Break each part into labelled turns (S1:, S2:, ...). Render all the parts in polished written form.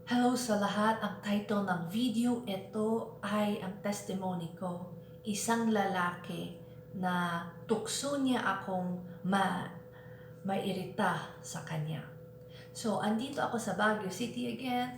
S1: Hello sa lahat. Ang title ng video ito ay ang testimony ko. Isang lalaki na tukso niya akong mairita sa kanya. So, andito ako sa Baguio City again.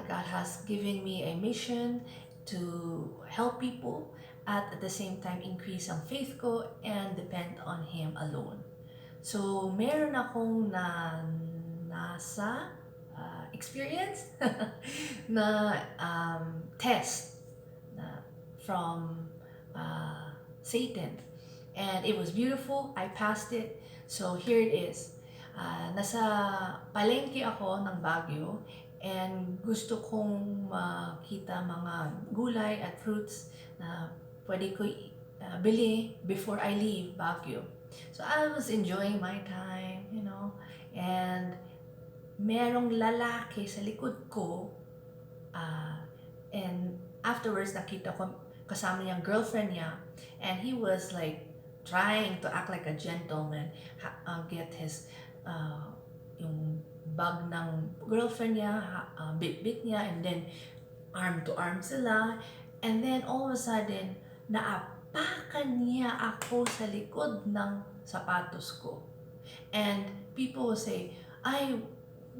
S1: God has given me a mission to help people at the same time increase ang faith ko and depend on Him alone. So, meron akong nasa experience na test na from Satan. And it was beautiful. I passed it. So here it is. Nasa palengke ako ng Baguio and gusto kong makita mga gulay at fruits na pwede ko bili before I leave Baguio. So I was enjoying my time, and merong lalaki sa likod ko, and afterwards nakita ko kasama niyang girlfriend niya, and he was like trying to act like a gentleman, get his yung bag ng girlfriend niya, bit-bit niya, and then arm to arm sila, and then all of a sudden naapakan niya ako sa likod ng sapatos ko. And people will say, ay,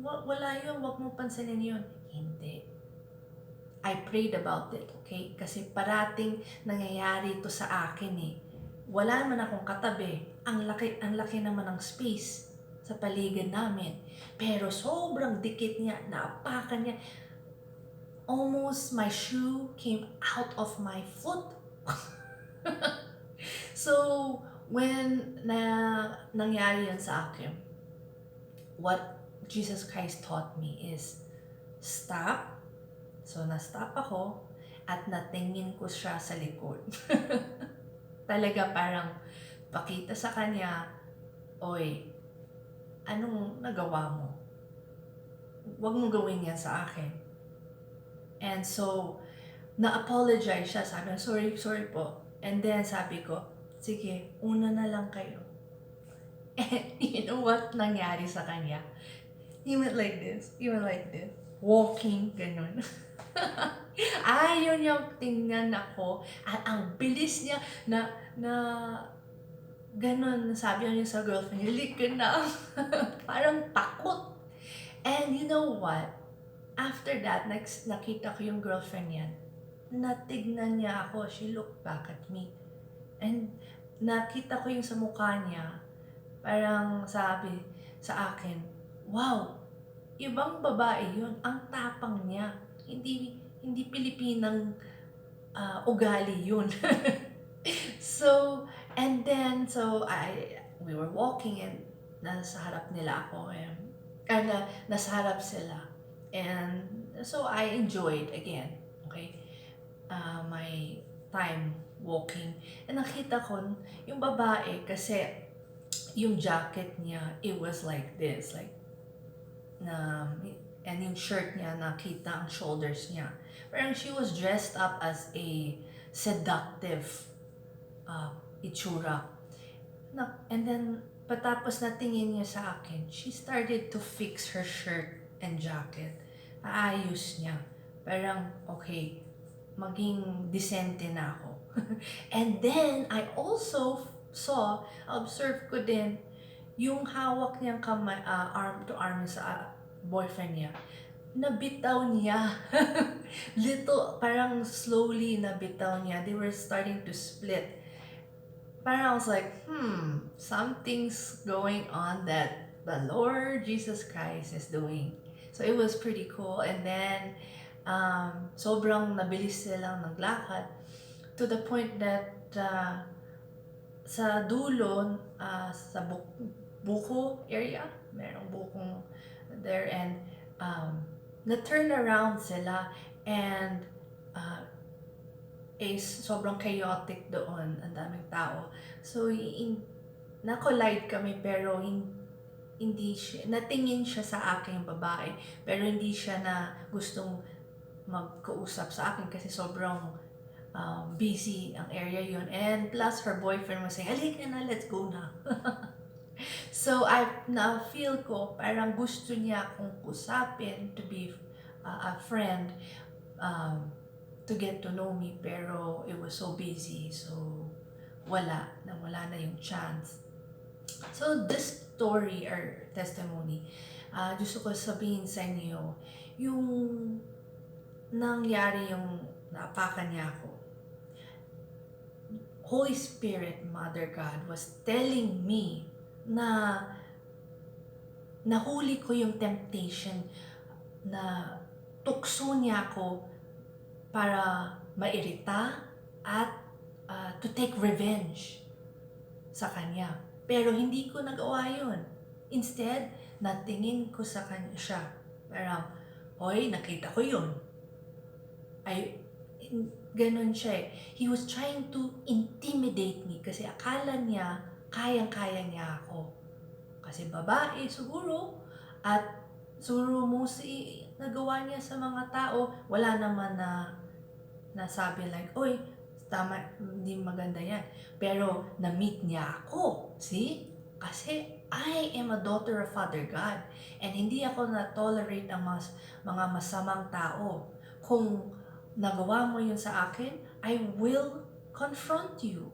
S1: wala yun, wag mo pansinin yun. Hindi. I prayed about it, okay? Kasi parating nangyayari ito sa akin eh. Wala naman akong katabi. Ang laki naman ng space sa paligid namin. Pero sobrang dikit niya, naapakan niya. Almost my shoe came out of my foot. So, when nangyari yun sa akin, what Jesus Christ taught me is stop. So, na-stop ako at natingin ko siya sa likod. Talaga parang pakita sa kanya, oy, anong nagawa mo? Huwag mong gawin yan sa akin. And so, na-apologize siya. Sabi niya, sorry po. And then sabi ko, sige, una na lang kayo. And you know what nangyari sa kanya? He went like this. Walking, ganun. Ayaw niya tingnan ako. At ang bilis niya na ganun. Sabi niya sa girlfriend, hilik ka na. Parang takot. And you know what? After that, next nakita ko yung girlfriend niya. Natignan niya ako. She looked back at me. And nakita ko yung sa mukha niya. Parang sabi sa akin, wow, ibang babae yun. Ang tapang niya. Hindi Pilipinang ugali yun. So, and then, we were walking and nasa harap nila ako. Nasa harap sila. And so, I enjoyed again, okay, my time walking. And nakita ko, yung babae, kasi yung jacket niya, it was like this, like, and yung shirt niya, nakita ang shoulders niya. Parang she was dressed up as a seductive itsura. And then, patapos na tingin niya sa akin, she started to fix her shirt and jacket. Aayos niya. Parang, okay, maging decente na ako. And then, I also observe ko din, yung hawak niyang kamay, arm to arm sa boyfriend niya, nabitaw niya. Parang slowly nabitaw niya. They were starting to split. Parang I was like, something's going on that the Lord Jesus Christ is doing. So it was pretty cool. And then, sobrang nabilis silang naglakad to the point that sa dulo, sa buko area, merong bukong there, and na-turn around sila, and sobrang chaotic doon, ang daming tao. So, na-collide kami, pero hindi siya, natingin siya sa akin, babae, pero hindi siya na gustong magkausap sa akin kasi sobrang busy ang area yun. And plus, her boyfriend was saying, halika na, let's go na. So, na-feel ko, parang gusto niya akong usapin to be a friend um, to get to know me, pero it was so busy, so wala na yung chance. So this story or testimony, gusto ko sabihin sa inyo, yung nangyari yung naapakan niya ako. Holy Spirit, Mother God, was telling me na nahuli ko yung temptation na tukso niya ako para mairita at to take revenge sa kanya. Pero hindi ko nagawa yun. Instead, natingin ko sa kanya siya. Parang, hoy, nakita ko yun. Ay, ganun siya eh. He was trying to intimidate me kasi akala niya kayang-kaya niya ako. Kasi babae siguro at siguro mostly nagawa niya sa mga tao, wala naman na nasabi like, oy, tama, hindi maganda yan. Pero na-meet niya ako. See? Kasi I am a daughter of Father God and hindi ako na-tolerate ang mga masamang tao. Kung nagawa mo yun sa akin, I will confront you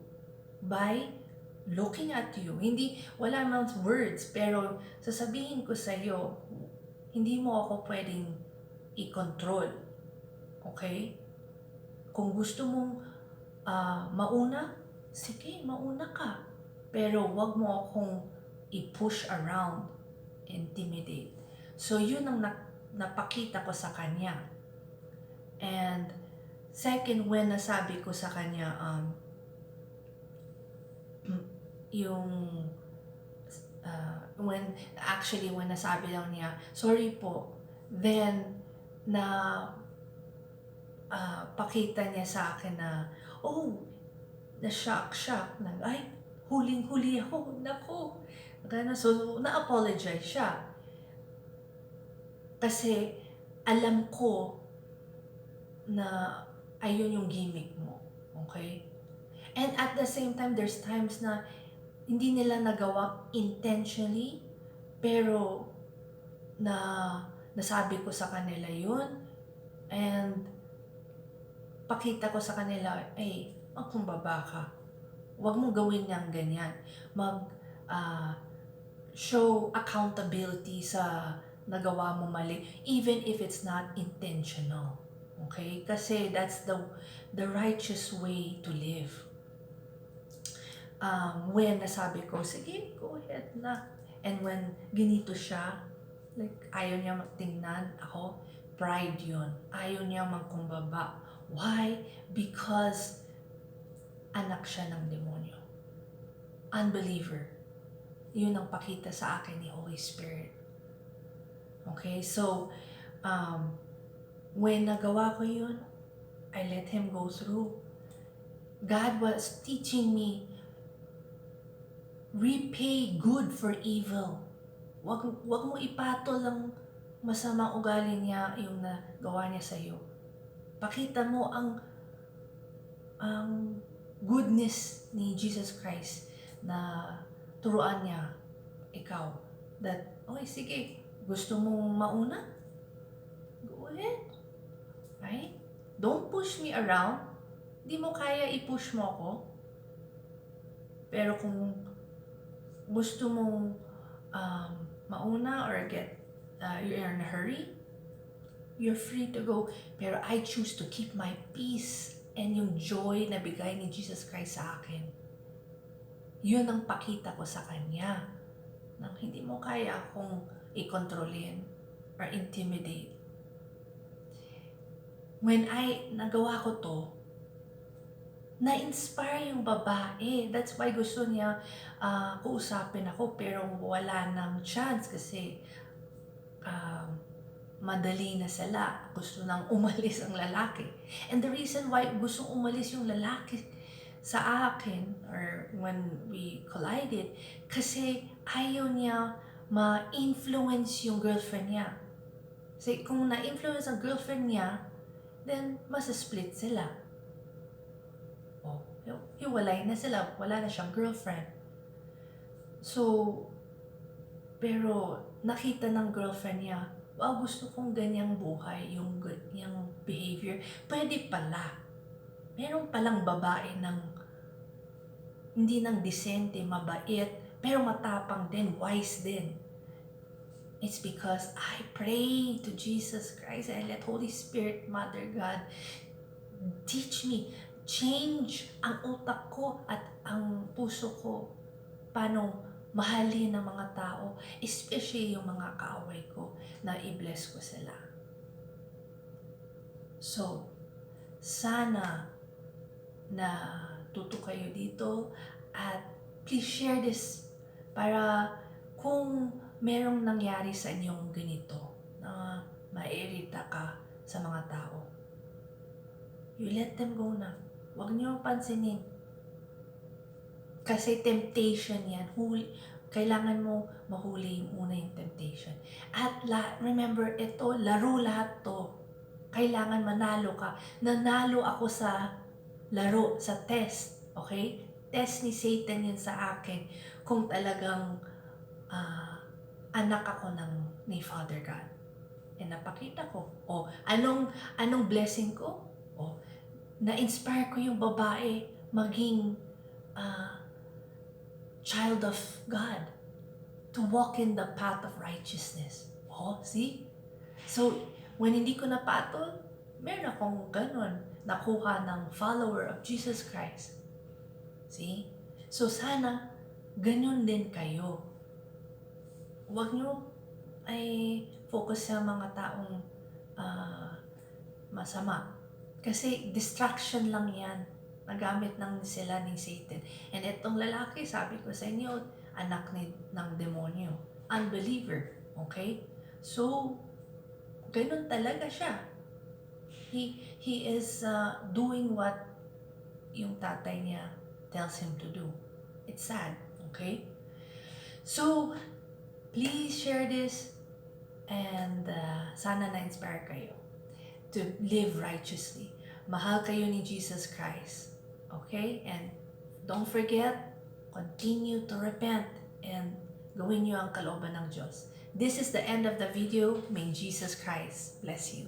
S1: by looking at you. Hindi, wala namang words, pero sasabihin ko sa iyo, hindi mo ako pwedeng i-control. Okay? Kung gusto mong mauna, sige, mauna ka. Pero wag mo akong i-push around, intimidate. So yun ang napakita ko sa kanya. And second, when nasabi ko sa kanya, yung when nasabi lang niya, sorry po, then pakita niya sa akin na, na-shock, na, ay, huling-huli ako, nako. So, na-apologize siya. Kasi, alam ko na ayun yung gimmick mo. Okay? And at the same time, there's times na hindi nila nagawa intentionally, pero nasabi ko sa kanila yun. And pakita ko sa kanila, magkumbaba ka. Huwag mong gawin niyang ganyan. Show accountability sa nagawa mo mali, even if it's not intentional. Okay? Kasi that's the righteous way to live. When nasabi ko, sige, go ahead na. And when ginito siya, like, ayaw niya magtingnan ako, pride yun. Ayaw niya magkumbaba. Why? Because anak siya ng demonyo. Unbeliever. Yun ang pakita sa akin ni Holy Spirit. Okay? So, when nagawa ko yun, I let him go through. God was teaching me, repay good for evil. Wag mo ipatol ang masamang ugali niya yung nagawa niya sa iyo. Pakita mo ang goodness ni Jesus Christ na turuan niya ikaw. That, okay, sige, gusto mong mauna? Go ahead. Right? Don't push me around. Di mo kaya i-push mo ako. Pero kung gusto mong mauna or you're in a hurry, you're free to go. Pero I choose to keep my peace and yung joy na bigay ni Jesus Christ sa akin. Yun ang pakita ko sa kanya. Nang hindi mo kaya akong i-controlin or intimidate. When nagawa ko to, na-inspire yung babae. That's why gusto niya kuusapin ako, pero wala nang chance kasi madali na sila. Gusto nang umalis ang lalaki. And the reason why gustong umalis yung lalaki sa akin, or when we collided, kasi ayaw niya ma-influence yung girlfriend niya. Kasi kung na-influence ang girlfriend niya, then mas-split sila. Hiwalay na sila. Wala na siyang girlfriend. So, pero nakita ng girlfriend niya, wow, gusto kong ganyang buhay, yung ganyang behavior. Pwede pala. Meron palang babae ng hindi nang disente, mabait, pero matapang din, wise din. It's because I pray to Jesus Christ and let Holy Spirit, Mother God, teach me, change ang utak ko at ang puso ko paano mahalin ng mga tao, especially yung mga kaaway ko, na i-bless ko sila. So, sana na tuto kayo dito at please share this para kung merong nangyari sa inyong ganito na mairita ka sa mga tao, you let them go na. Huwag niyo pansinin. Kasi temptation yan. Kailangan mo mahuli muna yung temptation. At remember, ito, laro lahat to. Kailangan manalo ka. Nanalo ako sa laro, sa test. Okay? Test ni Satan yun sa akin. Kung talagang anak ako ni Father God. E napakita ko. O, anong blessing ko? O, na-inspire ko yung babae maging child of God, to walk in the path of righteousness. Oh, see? So, when hindi ko napatol, meron akong ganun, nakuha ng follower of Jesus Christ. See? So, sana, ganun din kayo. Huwag nyo ay focus sa mga taong masama. Kasi distraction lang yan. Nagamit ng sila ni Satan. And itong lalaki, sabi ko sa inyo, anak ng demonyo. Unbeliever. Okay? So, ganun talaga siya. He is doing what yung tatay niya tells him to do. It's sad. Okay? So, please share this and sana na-inspire kayo to live righteously. Mahal kayo ni Jesus Christ. Okay? And don't forget, continue to repent and gawin niyo ang kalooban ng Diyos. This is the end of the video. May Jesus Christ bless you.